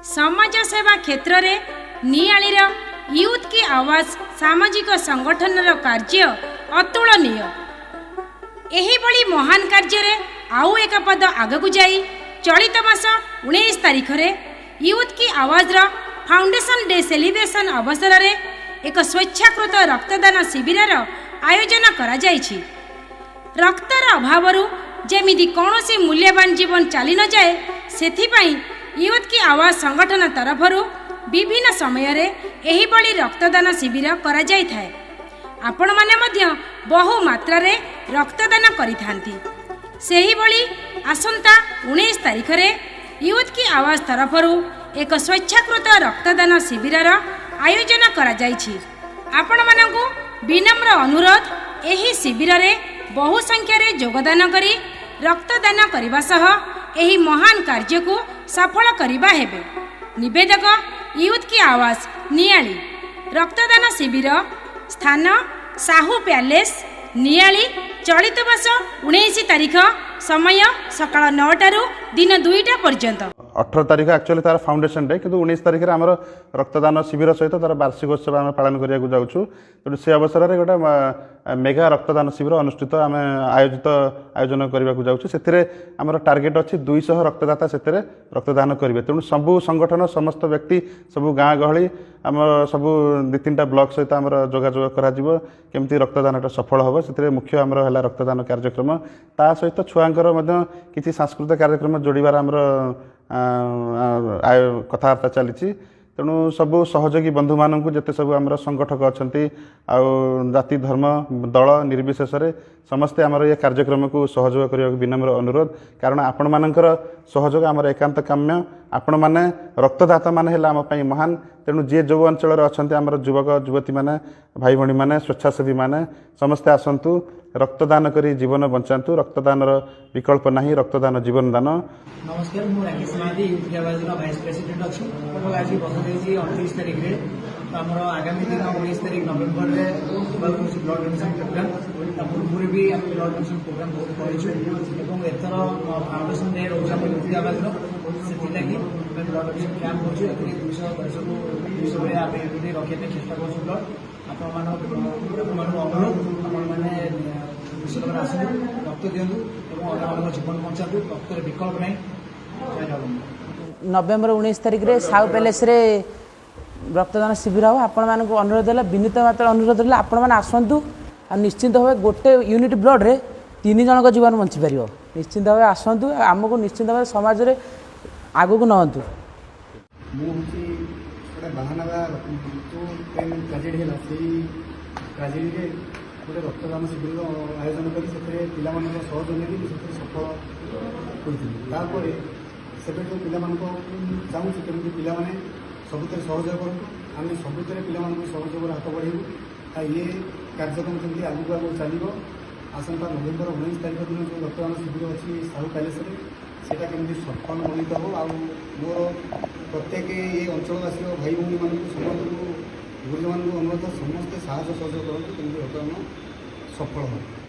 समाज सेवा क्षेत्र में नियालीर यूथ की आवाज सामाजिक संगठन कार्य अतुलनीय। एही बड़ी महान कार्य रे आउ एक पद आगकू जाई चलित मास 19 तारिख रे यूथ की आवाज रा फाउंडेशन डे सेलिब्रेशन अवसर रे एक स्वेच्छाकृत रक्तदान शिविर आयोजन करा जायछि। रक्तर अभाव जेमिति कौनसी मूल्यवान जीवन चली न जाए सेथिपाई यूथ की आवाज संगठन तरफरु विभिन्न समय रे एही बड़ी रक्तदान शिविर करा जाय थाए। आपण माने मध्य बहु मात्रा रे रक्तदान करिथांती। सेही बड़ी आसंता 19 तारिख रे यूथ की आवाज तरफरु एक स्वेच्छाकृत रक्तदान शिविर आयोजन करा जायछि। आपण मानकु विनम्र अनुरोध एही शिविर रे बहु संख्या रे योगदान करी रक्तदान करने सह एही महान कार्य को सफल करबा हेबे। निवेदक यूथ की आवाज नियाली। रक्तदान शिविर स्थान साहू पैलेस नियाली। चलित वर्ष 19 तारिख समय सकाळ 9 रु दिन 2 पर्यंत। 18 तारिख एक्चुअली तार फाउंडेशन डे किंतु 19 तारिख आमर रक्तदान शिविर सहित तार वार्षिकोत्सव आम पालन करने जाऊँ। तेणु से अवसर में गोटे मेगा रक्तदान शिविर अनुष्ठित आम आयोजन करने जाऊँ। से आमर टार्गेट अच्छी 200 रक्तदाता से रक्तदान करेंगे। तेणु सबू संगठन समस्त व्यक्ति सबू गाँ गहली आम सबू 2-3टा ब्लॉक सहित आम जोगाजोग करमती रक्तदान सफल हम। से मुख्य आमर है रक्तदान कार्यक्रम ता सहित छुआंकर किसी सांस्कृतिक कार्यक्रम जोड़ार आमर कथबार्ता चली। तेणु सबू सहयोगी बंधु मानू जिते सब आम संगठक अच्छा जाति धर्म दल निर्विशेष समस्ते आमर ये कार्यक्रम को सहयोग करने विनम्र अनुरोध। कारण आपण मानकर सहयोग आमर एकांत काम्य। आपण मैंने रक्तदाता मान है आम महान। तेणु जी जो अंचल अच्छा आमर युवक युवती मैंने भाई भाई मैंने स्वेच्छासेवी मैंने समस्ते आसतु रक्तदान करी जीवन बचातु। रक्तदान विकल्प नहीं, रक्तदान जीवन दान। नमस्कार, मु राकेश महादी यूथ की आवाज भाइस प्रेसिडेंट अच्छी। आज बस 29 तारिख में आमर आगामी दिन 19 तारिख नवेम्बर में ब्लड डोनेशन प्रोग्राम पूर्व भी आम ब्लड डोनेशन प्रोग्राम बहुत करूँ। एथर फाउंडेशन डे रोज आम यूथ की आवाज से ब्लड डोनेशन कैंप हो 200 भाई आम रखा चेस्टा कर अनुरोध मैंने आसतु रक्त दिंतु और जीवन बचातु। रक्तर विकल्प नहीं। नवेम्बर 19 तारिख रे साउ पैलेस रे रक्तदान शिविर हो। आपण मानक अनुरोध है विनीत मात्र अनुरोध है आपण मैंने आसतु आ निश्चिंत भाव गोटे यूनिट ब्लड रे 3 जन जीवन बंची पार। निश्चिंत भाव आसतु आमको निश्चिंत भाव समाज रे आगु को नहतु। ट्राजेडी गोटे रक्तदान शिविर आयोजन कर सहयोग नहीं सफल होती। से जो पिला चाहूँ केमी पाने सबुत सहयोग करूँ। आम सबुत पिला सहयोग हाथ बढ़ेबू। ये कार्यक्रम केमती आगू आगू चलो। आसंता नवेम्बर 19 तारिख दिन जो रक्तदान शिविर अच्छी साहू पैलेस सेटा केमती सफल मनित हो। मोर प्रत्येक ये अंचलवासी भाई भाई मानू समस्त गुरुजन अनुरोध समस्ते साहस सहयोग करूँ केमती रक्तदान सफल हो।